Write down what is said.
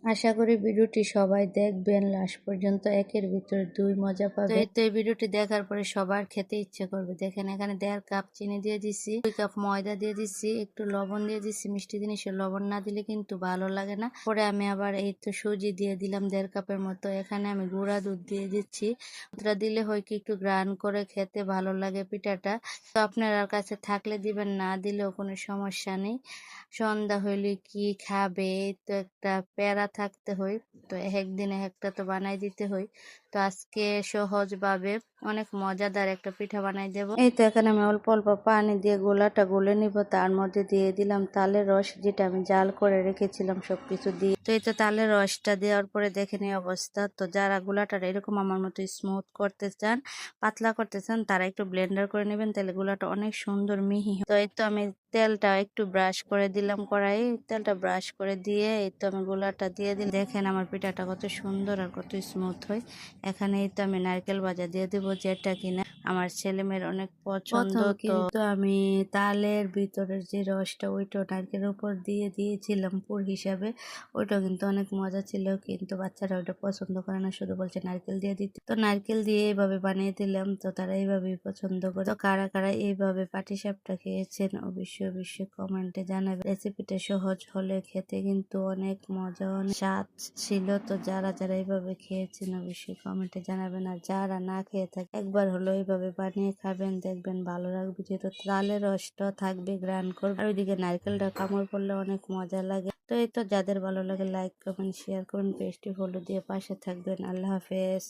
আশা করি ভিডিওটি সবাই দেখবেন লাস্ট পর্যন্ত, একের ভিতর দুই মজা পাবে। তো এই ভিডিওটি দেখার পরে সবার খেতে ইচ্ছে করবে। দেখেন এখানে 1.5 কাপ চিনি দিয়ে দিছি, 2 কাপ ময়দা দিয়ে দিছি, একটু লবণ দিয়ে দিছি। মিষ্টি জিনিসে লবণ না দিলে কিন্তু ভালো লাগে না। পরে আমি আবার এই তো সুজি দিয়ে দিলাম 1.5 কাপের মতো। এখানে আমি গুঁড়া দুধ দিয়ে দিচ্ছি। দুধটা দিলে হয় কি একটু গ্রান করে খেতে ভালো লাগে পিঠাটা। তো আপনার কাছে থাকলে দিবেন, না দিলেও কোনো সমস্যা নেই। সন্ধ্যা হইলে কি খাবে, তো একটা প্যারা থাকতে হয়। তো একদিনে একটা তো বানাই দিতে হয়। তো আজকে সহজ ভাবে অনেক মজাদার একটা পিঠা বানাই দেব। এই তো এখানে আমি অল্প অল্প পানি দিয়ে গোলাটা গুলে নিব। তার মধ্যে দিয়ে দিলাম তালের রস, যেটা আমি জাল করে রেখেছিলাম সবকিছু দিয়ে। তো এই তো তালের রসটা দেওয়ার পরে দেখেন এই অবস্থা। তো যারা গোলাটা এরকম আমার মতো স্মুথ করতে চান, পাতলা করতে চান, তারা একটু ব্লেন্ডার করে নেবেন, তাহলে গোলাটা অনেক সুন্দর মিহি। তো এই তো আমি তেলটা একটু ব্রাশ করে দিলাম কড়াই, তেলটা ব্রাশ করে দিয়ে এই তো আমি গোলাটা দিয়ে দিলাম। দেখেন আমার পিঠাটা কত সুন্দর আর কত স্মুথ হয়। এখানে এই তো আমি নারকেল ভাজা দিয়ে দেবো, যেটা কিনা আমার ছেলে মেয়ের অনেক পছন্দ। কিন্তু আমি তালের ভিতরের যে রসটা ওইটা নারকেলের উপর দিয়ে দিয়েছিলাম পুর হিসাবে। ওইটাও কিন্তু অনেক মজা ছিল, কিন্তু বাচ্চারা ওইটা পছন্দ করে না, শুধু বলছে নারকেল দিয়ে দিতে। তো নারকেল দিয়ে এইভাবে বানিয়ে দিলাম, তো তারা এইভাবেই পছন্দ করে। তো কারা কারা এইভাবে পাটিসাপটা খেয়েছেন অবশ্যই কমেন্টে জানাবেন। রেসিপিটা সহজ হলে খেতে কিন্তু অনেক মজা, অনেক স্বাদ ছিল। তো যারা যারা এইভাবে খেয়েছেন অবশ্যই কমেন্টে জানাবেন। আর যারা না খেয়ে থাকে একবার হলো এইভাবে বানিয়ে খাবেন, দেখবেন ভালো লাগবে। যেহেতু তালের রসটা থাকবে, গ্রান করবে, আর ওইদিকে নারকেলটা কামড় পড়লে অনেক মজা লাগে। তো এই তো যাদের ভালো লাগে লাইক কমেন্ট শেয়ার করুন, পেজটি ফলো দিয়ে পাশে থাকবেন। আল্লাহ হাফেজ।